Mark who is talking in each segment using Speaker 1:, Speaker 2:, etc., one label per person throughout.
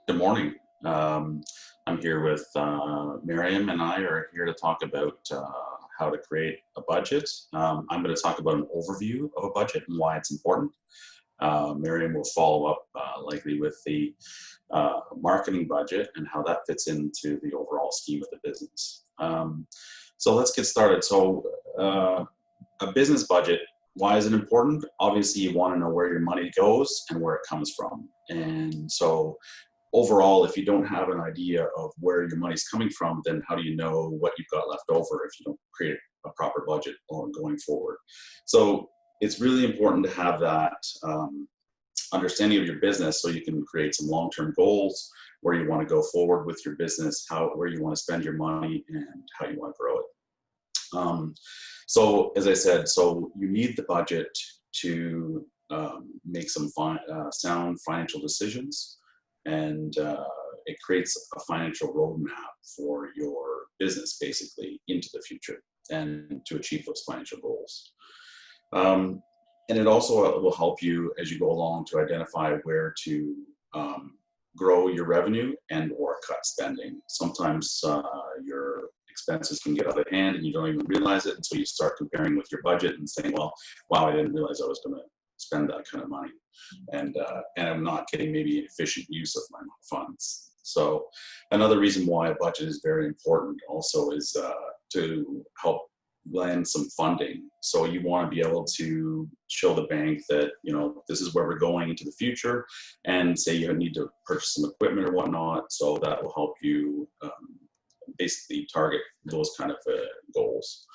Speaker 1: Good morning. I'm here with Miriam, and I are here to talk about how to create a budget. I'm going to talk about an overview of a budget and why it's important. Miriam will follow up likely with the marketing budget and how that fits into the overall scheme of the business. So let's get started. A business budget, why is it important? Obviously, you want to know where your money goes and where it comes from. And so overall, if you don't have an idea of where your money's coming from, then how do you know what you've got left over if you don't create a proper budget on going forward? So it's really important to have that understanding of your business so you can create some long-term goals, where you want to go forward with your business, where you want to spend your money, and how you want to grow it. So as I said, so you need the budget to make some sound financial decisions, and it creates a financial roadmap for your business basically into the future and to achieve those financial goals. And it also will help you as you go along to identify where to grow your revenue and or cut spending. Sometimes your expenses can get out of hand and you don't even realize it until you start comparing with your budget and saying, well, wow, I didn't realize I was going to spend that kind of money, and I'm not getting maybe an efficient use of my funds. So another reason why a budget is very important also is to help land some funding. So you want to be able to show the bank that, you know, this is where we're going into the future, and say you need to purchase some equipment or whatnot. So that will help you basically target those kind of goals.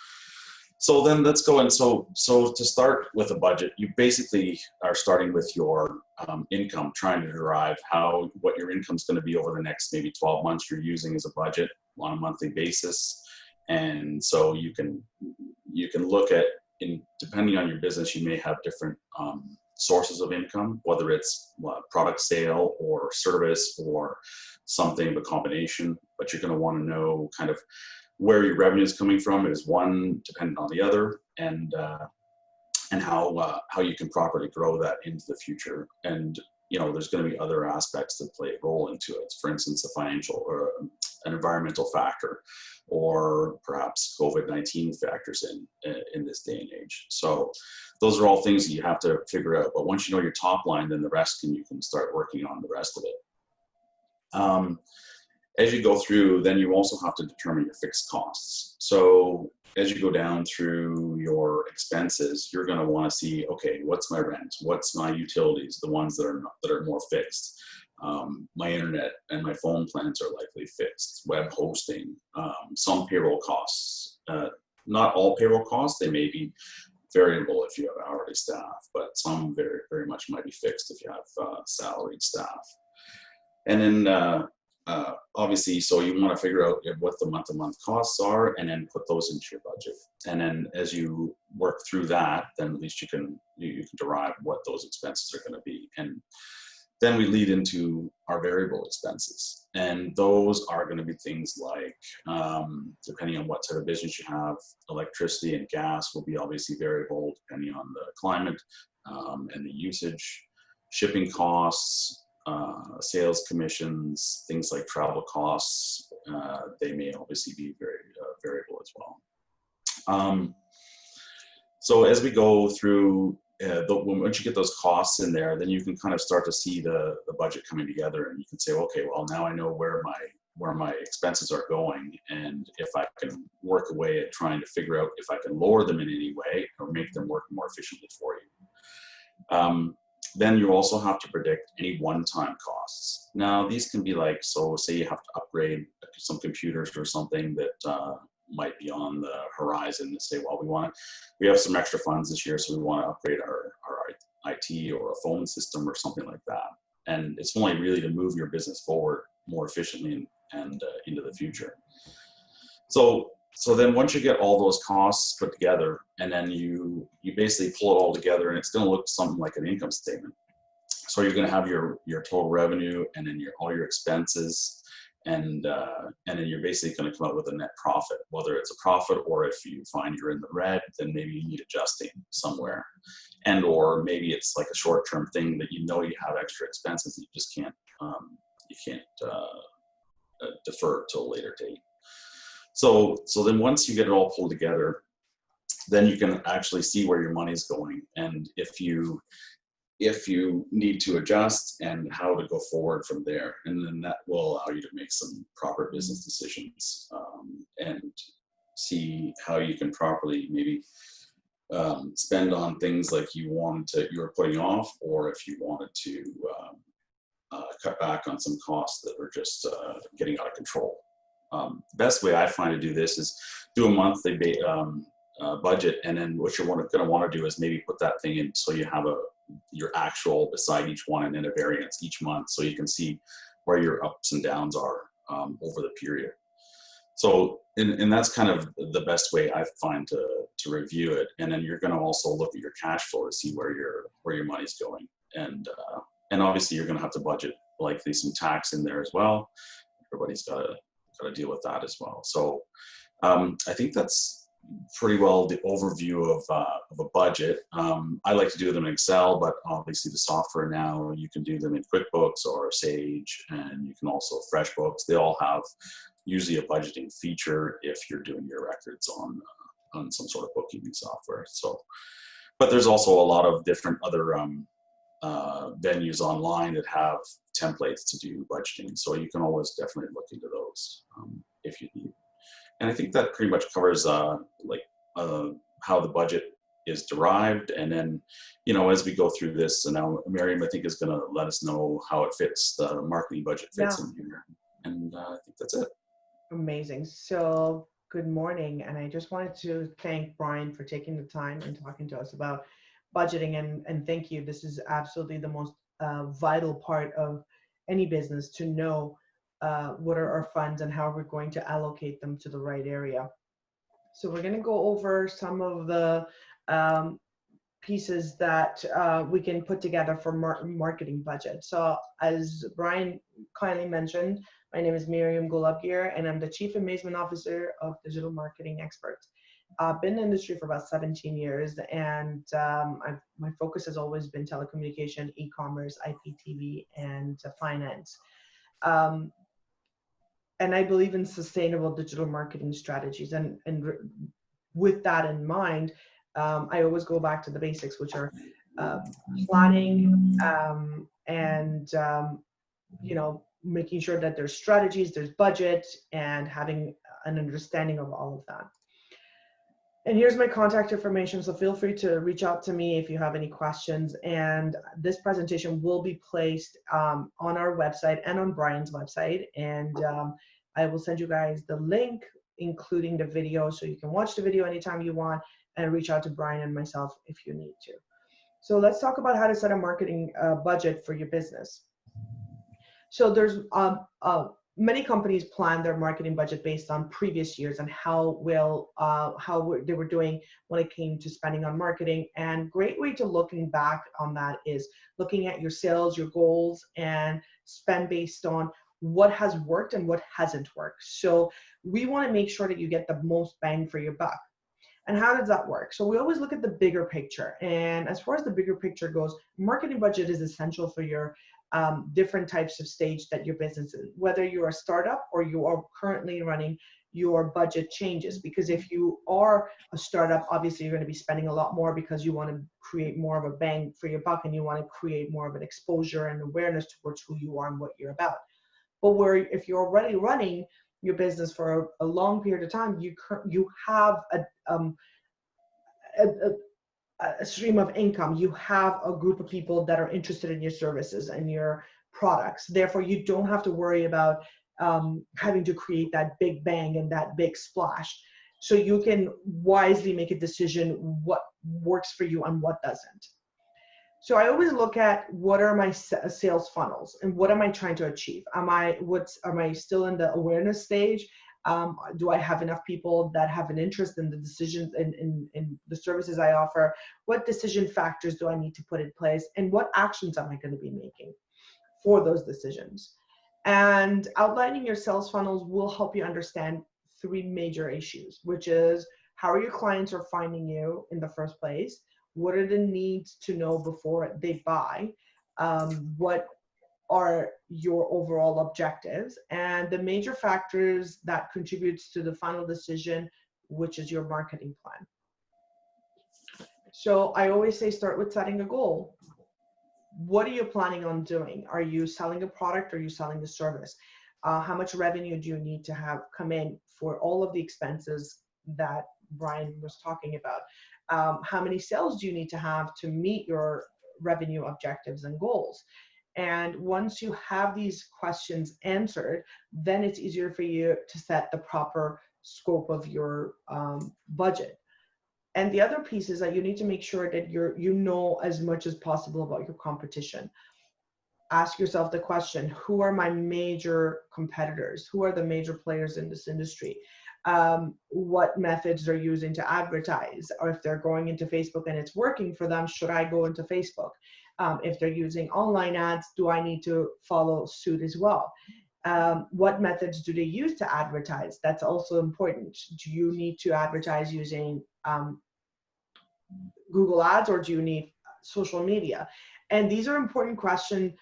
Speaker 1: So then let's go in. So to start with a budget, you basically are starting with your income, trying to derive what your income is going to be over the next maybe 12 months. You're using as a budget on a monthly basis, and so you can look at, depending on your business, you may have different sources of income, whether it's product sale or service or something of a combination. But you're going to want to know kind of where your revenue is coming from. Is one dependent on the other, and how you can properly grow that into the future. And you know, there's going to be other aspects that play a role into it. For instance, a financial or an environmental factor, or perhaps COVID-19 factors in this day and age. So those are all things that you have to figure out. But once you know your top line, then the rest you can start working on the rest of it. As you go through, then you also have to determine your fixed costs. So as you go down through your expenses, you're going to want to see, okay, what's my rent? What's my utilities? The ones that are more fixed. My internet and my phone plans are likely fixed. Web hosting, some payroll costs. Not all payroll costs. They may be variable if you have hourly staff, but some very, very much might be fixed if you have salaried staff. And then obviously, so you want to figure out what the month-to-month costs are, and then put those into your budget. And then as you work through that, then at least you can derive what those expenses are going to be. And then we lead into our variable expenses, and those are going to be things like, depending on what type of business you have, electricity and gas will be obviously variable depending on the climate and the usage, shipping costs. Sales commissions, things like travel costs, they may obviously be very variable as well. So as we go through, once you get those costs in there, then you can kind of start to see the budget coming together, and you can say, okay, well, now I know where my expenses are going, and if I can work away at trying to figure out if I can lower them in any way or make them work more efficiently for you. Then you also have to predict any one-time costs. Now, these can be like, so say you have to upgrade some computers or something that might be on the horizon, to say, well, we have some extra funds this year, so we want to upgrade our IT or a phone system or something like that. And it's only really to move your business forward more efficiently and into the future. So then once you get all those costs put together, and then you basically pull it all together, and it's going to look something like an income statement. So you're going to have your total revenue, and then all your expenses, and then you're basically going to come up with a net profit. Whether it's a profit, or if you find you're in the red, then maybe you need adjusting somewhere, and or maybe it's like a short-term thing that you have extra expenses that you just can't defer till a later date. So then once you get it all pulled together, then you can actually see where your money's going, and if you need to adjust, and how to go forward from there. And then that will allow you to make some proper business decisions, and see how you can properly maybe spend on things like you were putting off, or if you wanted to cut back on some costs that were just getting out of control. The best way I find to do this is do a monthly budget, and then what you're going to want to do is maybe put that thing in so you have your actual beside each one, and then a variance each month, so you can see where your ups and downs are over the period. So, and that's kind of the best way I find to review it. And then you're going to also look at your cash flow to see where your money's going, and obviously you're going to have to budget likely some tax in there as well. Everybody's got to deal with that as well. So I think that's pretty well the overview of a budget. I like to do them in Excel, but obviously the software now, you can do them in QuickBooks or Sage, and you can also FreshBooks. They all have usually a budgeting feature if you're doing your records on some sort of bookkeeping software. So, but there's also a lot of different other venues online that have templates to do budgeting. So you can always definitely look into those if you need. And I think that pretty much covers how the budget is derived. And then, as we go through this, and now Miriam, I think, is going to let us know how it fits, the marketing budget fits in here. And I think that's it.
Speaker 2: Amazing. So good morning. And I just wanted to thank Brian for taking the time and talking to us about budgeting. And thank you. This is absolutely the most vital part of any business, to know what are our funds and how we're going to allocate them to the right area. So we're going to go over some of the pieces that we can put together for marketing budget. So as Brian kindly mentioned, my name is Miriam Golubgir, and I'm the Chief Amazement Officer of Digital Marketing Experts. I've been in the industry for about 17 years, and my focus has always been telecommunication, e-commerce, IPTV, and finance. And I believe in sustainable digital marketing strategies. And with that in mind, I always go back to the basics, which are planning and making sure that there's strategies, there's budget, and having an understanding of all of that. And here's my contact information, so feel free to reach out to me if you have any questions. And this presentation will be placed on our website and on Brian's website. And I will send you guys the link, including the video, so you can watch the video anytime you want, and reach out to Brian and myself if you need to. So let's talk about how to set a marketing budget for your business. So there's many companies plan their marketing budget based on previous years and how they were doing when it came to spending on marketing. And great way to looking back on that is looking at your sales, your goals, and spend based on what has worked and what hasn't worked. So we want to make sure that you get the most bang for your buck. And how does that work? So we always look at the bigger picture. And as far as the bigger picture goes, marketing budget is essential for your different types of stage that your business is. Whether you're a startup or you are currently running, your budget changes. Because if you are a startup, obviously you're going to be spending a lot more because you want to create more of a bang for your buck, and you want to create more of an exposure and awareness towards who you are and what you're about. But if you're already running your business for a long period of time, you have a stream of income. You have a group of people that are interested in your services and your products. Therefore, you don't have to worry about having to create that big bang and that big splash. So you can wisely make a decision what works for you and what doesn't. So I always look at what are my sales funnels and what am I trying to achieve? Am I still in the awareness stage? Do I have enough people that have an interest in the decisions in the services I offer? What decision factors do I need to put in place? And what actions am I going to be making for those decisions? And outlining your sales funnels will help you understand three major issues, which is how are your clients are finding you in the first place? What are the needs to know before they buy? What are your overall objectives and the major factors that contributes to the final decision, which is your marketing plan. So I always say start with setting a goal. What are you planning on doing? Are you selling a product? Or are you selling a service? How much revenue do you need to have come in for all of the expenses that Brian was talking about? How many sales do you need to have to meet your revenue objectives and goals? And once you have these questions answered, then it's easier for you to set the proper scope of your budget. And the other piece is that you need to make sure that you know as much as possible about your competition. Ask yourself the question, who are my major competitors? Who are the major players in this industry? What methods they're using to advertise, or if they're going into Facebook and it's working for them, should I go into Facebook? If they're using online ads, do I need to follow suit as well? What methods do they use to advertise? That's also important. Do you need to advertise using Google Ads, or do you need social media? And these are important questions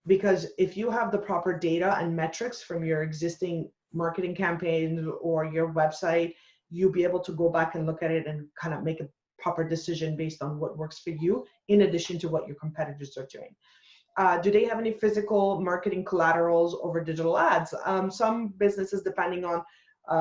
Speaker 2: because if you have the proper data and metrics from your existing marketing campaigns or your website, you'll be able to go back and look at it and kind of make a proper decision based on what works for you, in addition to what your competitors are doing. Do they have any physical marketing collaterals over digital ads? Some businesses, depending on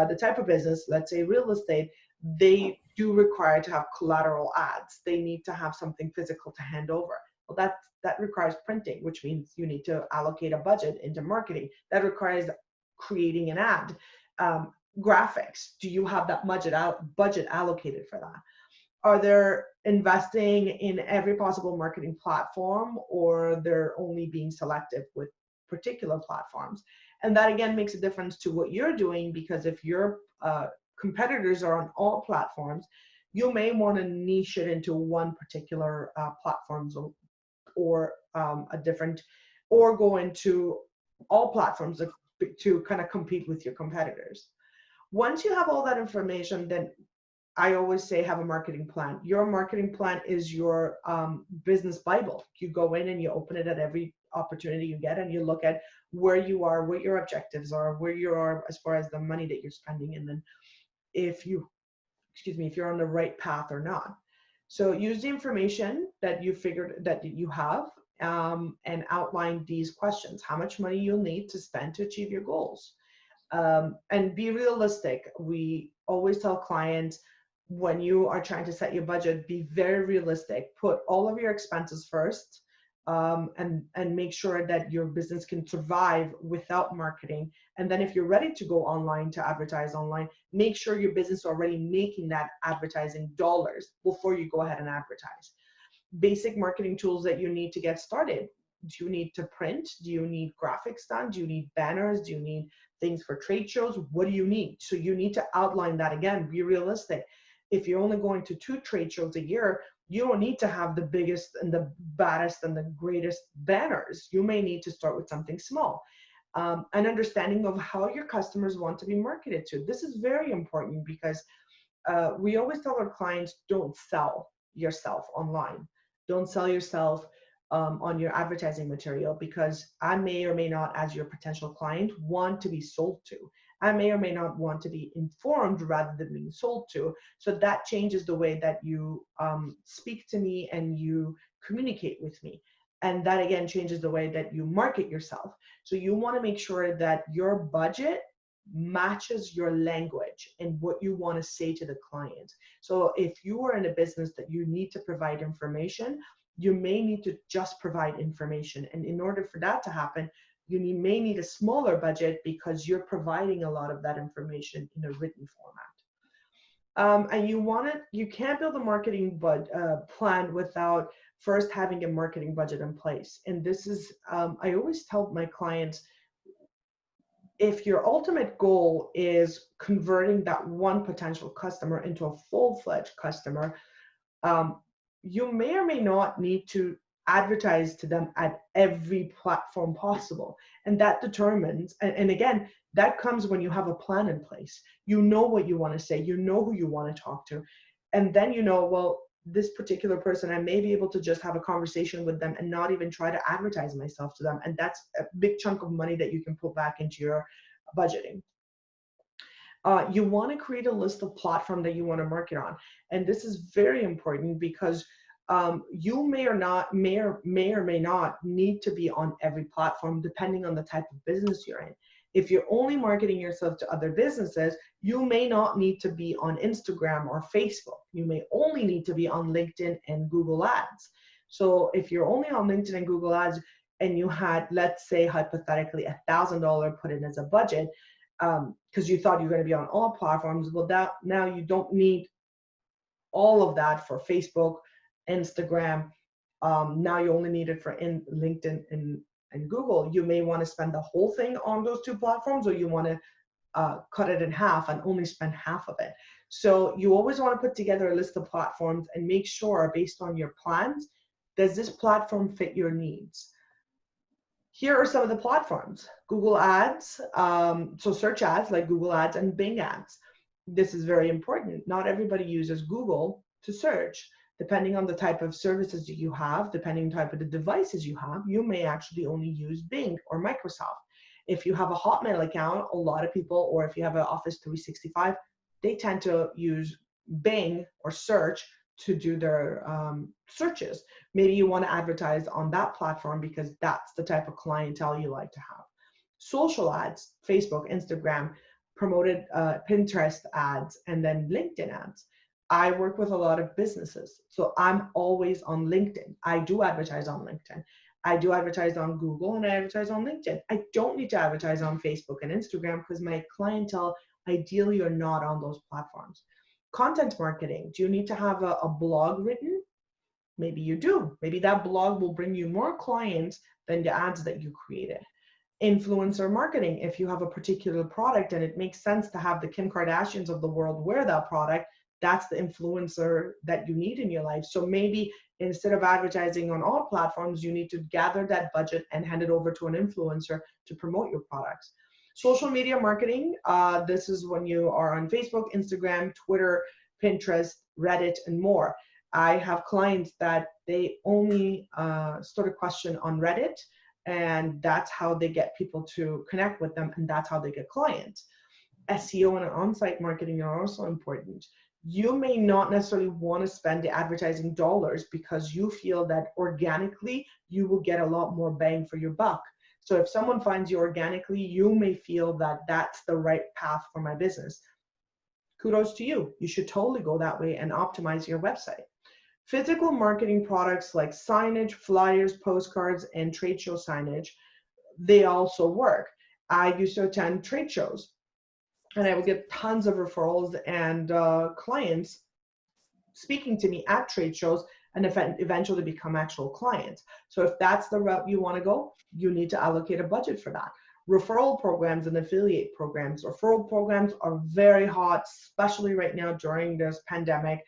Speaker 2: the type of business, let's say real estate, they do require to have collateral ads. They need to have something physical to hand over. Well, that requires printing, which means you need to allocate a budget into marketing. That requires creating an ad. Graphics, do you have that budget allocated for that? Are they investing in every possible marketing platform, or they're only being selective with particular platforms? And that again makes a difference to what you're doing, because if your competitors are on all platforms, you may want to niche it into one particular platforms, or a different, or go into all platforms to kind of compete with your competitors. Once you have all that information, then I always say have a marketing plan. Your marketing plan is your business Bible. You go in and you open it at every opportunity you get, and you look at where you are, what your objectives are, where you are as far as the money that you're spending, and then if you're on the right path or not. So use the information that you figured that you have, and outline these questions. How much money you'll need to spend to achieve your goals. And be realistic. We always tell clients, when you are trying to set your budget, be very realistic. Put all of your expenses first, and make sure that your business can survive without marketing. And then if you're ready to go online to advertise online, make sure your business is already making that advertising dollars before you go ahead and advertise. Basic marketing tools that you need to get started. Do you need to print? Do you need graphics done? Do you need banners? Do you need things for trade shows? What do you need? So you need to outline that again, be realistic. If you're only going to 2 trade shows a year, you don't need to have the biggest and the baddest and the greatest banners. You may need to start with something small. An understanding of how your customers want to be marketed to. This is very important because we always tell our clients, don't sell yourself online. Don't sell yourself on your advertising material, because I may or may not, as your potential client, want to be sold to. I may or may not want to be informed rather than being sold to. So that changes the way that you speak to me and you communicate with me. And that again changes the way that you market yourself. So you want to make sure that your budget matches your language and what you want to say to the client. So if you are in a business that you need to provide information, you may need to just provide information. And in order for that to happen, you may need a smaller budget because you're providing a lot of that information in a written format. And you can't build a marketing plan without first having a marketing budget in place. And this is, I always tell my clients, if your ultimate goal is converting that one potential customer into a full-fledged customer, you may or may not need to advertise to them at every platform possible. And that determines, and again, that comes when you have a plan in place. You know what you want to say, you know who you want to talk to. And then you know, well, this particular person, I may be able to just have a conversation with them and not even try to advertise myself to them. And that's a big chunk of money that you can put back into your budgeting. You want to create a list of platforms that you want to market on. And this is very important because you may or may not need to be on every platform depending on the type of business you're in. If you're only marketing yourself to other businesses, you may not need to be on Instagram or Facebook. You may only need to be on LinkedIn and Google Ads. So if you're only on LinkedIn and Google Ads and you had, let's say hypothetically, $1,000 put in as a budget, because you thought you were going to be on all platforms, well, that now you don't need all of that for Facebook, Instagram. Now you only need it for LinkedIn and Google. You may want to spend the whole thing on those two platforms, or you want to cut it in half and only spend half of it. So you always want to put together a list of platforms and make sure, based on your plans, does this platform fit your needs? Here are some of the platforms. Google Ads, so search ads like Google Ads and Bing Ads. This is very important. Not everybody uses Google to search. Depending on the type of services that you have, depending on the type of the devices you have, you may actually only use Bing or Microsoft. If you have a Hotmail account, a lot of people, or if you have an Office 365, they tend to use Bing or search to do their searches. Maybe you want to advertise on that platform because that's the type of clientele you like to have. Social ads, Facebook, Instagram, promoted Pinterest ads, and then LinkedIn ads. I work with a lot of businesses, so I'm always on LinkedIn. I do advertise on LinkedIn. I do advertise on Google, and I advertise on LinkedIn. I don't need to advertise on Facebook and Instagram because my clientele ideally are not on those platforms. Content marketing. Do you need to have a blog written? Maybe you do. Maybe that blog will bring you more clients than the ads that you created. Influencer marketing. If you have a particular product and it makes sense to have the Kim Kardashians of the world wear that product, that's the influencer that you need in your life. So maybe instead of advertising on all platforms, you need to gather that budget and hand it over to an influencer to promote your products. Social media marketing. This is when you are on Facebook, Instagram, Twitter, Pinterest, Reddit, and more. I have clients that they only start a question on Reddit, and that's how they get people to connect with them, and that's how they get clients. SEO and on-site marketing are also important. You may not necessarily want to spend the advertising dollars because you feel that organically you will get a lot more bang for your buck. So if someone finds you organically, you may feel that that's the right path for my business. Kudos to you. You should totally go that way and optimize your website. Physical marketing products like signage, flyers, postcards, and trade show signage, they also work. I used to attend trade shows, and I would get tons of referrals and clients speaking to me at trade shows and eventually become actual clients. So if that's the route you want to go, you need to allocate a budget for that. Referral programs and affiliate programs. Referral programs are very hot, especially right now during this pandemic.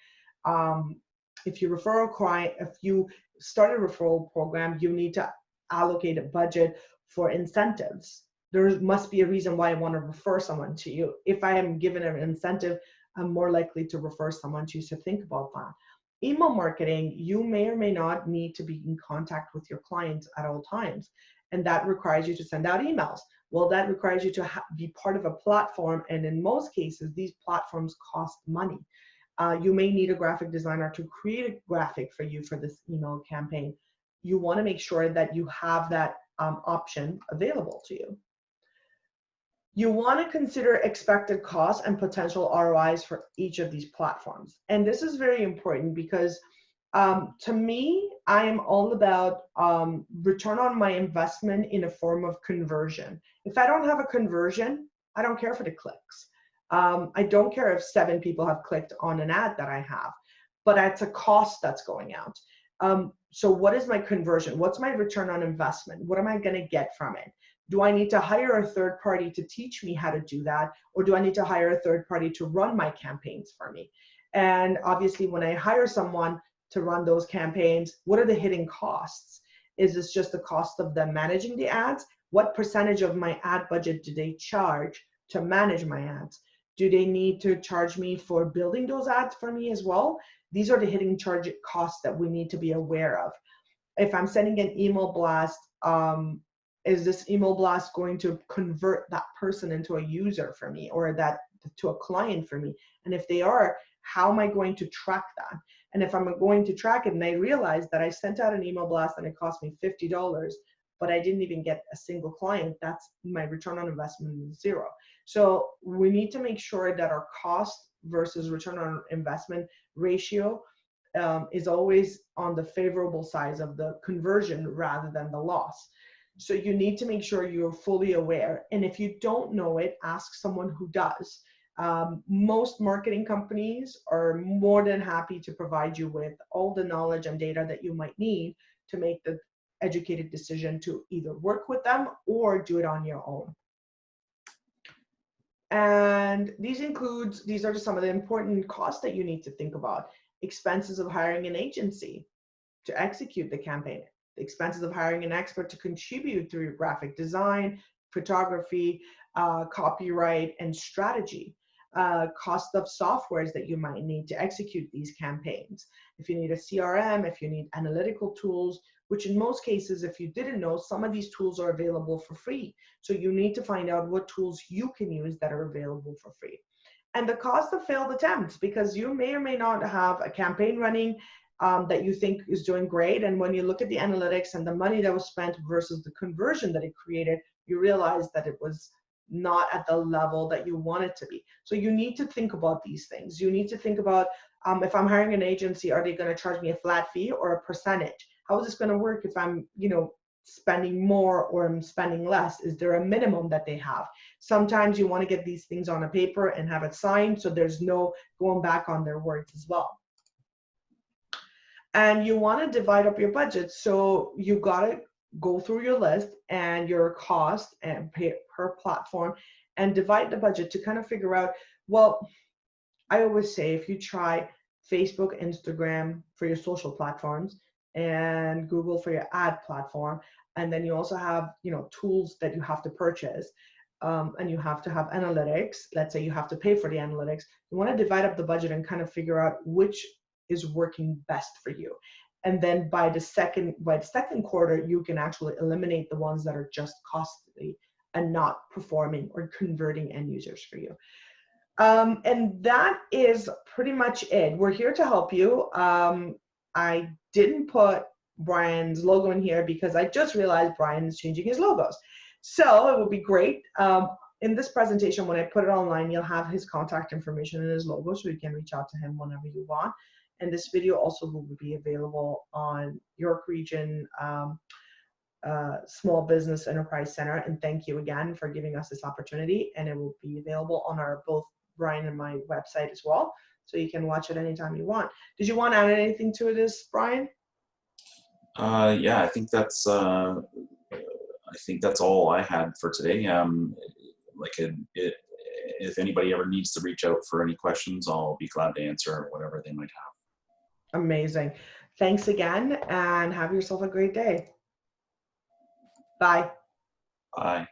Speaker 2: If you refer a client, if you start a referral program, you need to allocate a budget for incentives. There must be a reason why I want to refer someone to you. If I am given an incentive, I'm more likely to refer someone to you, so think about that. Email marketing, you may or may not need to be in contact with your clients at all times, and that requires you to send out emails. Well, that requires you to be part of a platform, and in most cases, these platforms cost money. You may need a graphic designer to create a graphic for you for this email campaign. You want to make sure that you have that option available to you. You want to consider expected costs and potential ROIs for each of these platforms. And this is very important because to me, I am all about return on my investment in a form of conversion. If I don't have a conversion, I don't care for the clicks. I don't care if 7 people have clicked on an ad that I have, but it's a cost that's going out. So what is my conversion? What's my return on investment? What am I going to get from it? Do I need to hire a third party to teach me how to do that? Or do I need to hire a third party to run my campaigns for me? And obviously, when I hire someone to run those campaigns, what are the hidden costs? Is this just the cost of them managing the ads? What percentage of my ad budget do they charge to manage my ads? Do they need to charge me for building those ads for me as well? These are the hidden charge costs that we need to be aware of. If I'm sending an email blast, is this email blast going to convert that person into a user for me, or that to a client for me? And if they are, how am I going to track that? And if I'm going to track it and I realize that I sent out an email blast and it cost me $50, but I didn't even get a single client, that's my return on investment is zero. So we need to make sure that our cost versus return on investment ratio is always on the favorable side of the conversion rather than the loss. So you need to make sure you're fully aware. And if you don't know it, ask someone who does. Most marketing companies are more than happy to provide you with all the knowledge and data that you might need to make the educated decision to either work with them or do it on your own. And these are just some of the important costs that you need to think about. Expenses of hiring an agency to execute the campaign, the expenses of hiring an expert to contribute through your graphic design, photography, copyright, and strategy. Cost of softwares that you might need to execute these campaigns. If you need a CRM, if you need analytical tools, which in most cases, if you didn't know, some of these tools are available for free. So you need to find out what tools you can use that are available for free. And the cost of failed attempts, because you may or may not have a campaign running that you think is doing great. And when you look at the analytics and the money that was spent versus the conversion that it created, you realize that it was not at the level that you want it to be. So you need to think about these things. You need to think about, if I'm hiring an agency, are they going to charge me a flat fee or a percentage? How is this going to work if I'm, spending more or I'm spending less? Is there a minimum that they have? Sometimes you want to get these things on a paper and have it signed, so there's no going back on their words as well. And you want to divide up your budget. So you got to go through your list and your cost and pay per platform and divide the budget to kind of figure out, well, I always say if you try Facebook, Instagram for your social platforms and Google for your ad platform, and then you also have, tools that you have to purchase, and you have to have analytics. Let's say you have to pay for the analytics. You want to divide up the budget and kind of figure out which is working best for you. And then by the second quarter, you can actually eliminate the ones that are just costly and not performing or converting end users for you. And that is pretty much it. We're here to help you. I didn't put Brian's logo in here because I just realized Brian is changing his logos. So it would be great. In this presentation, when I put it online, you'll have his contact information and his logo, so you can reach out to him whenever you want. And this video also will be available on York Region Small Business Enterprise Center. And thank you again for giving us this opportunity. And it will be available on our both Brian and my website as well. So you can watch it anytime you want. Did you want to add anything to this, Brian?
Speaker 1: Yeah, I think that's all I had for today. If anybody ever needs to reach out for any questions, I'll be glad to answer whatever they might have.
Speaker 2: Amazing. Thanks again, and have yourself a great day. Bye.
Speaker 1: Bye.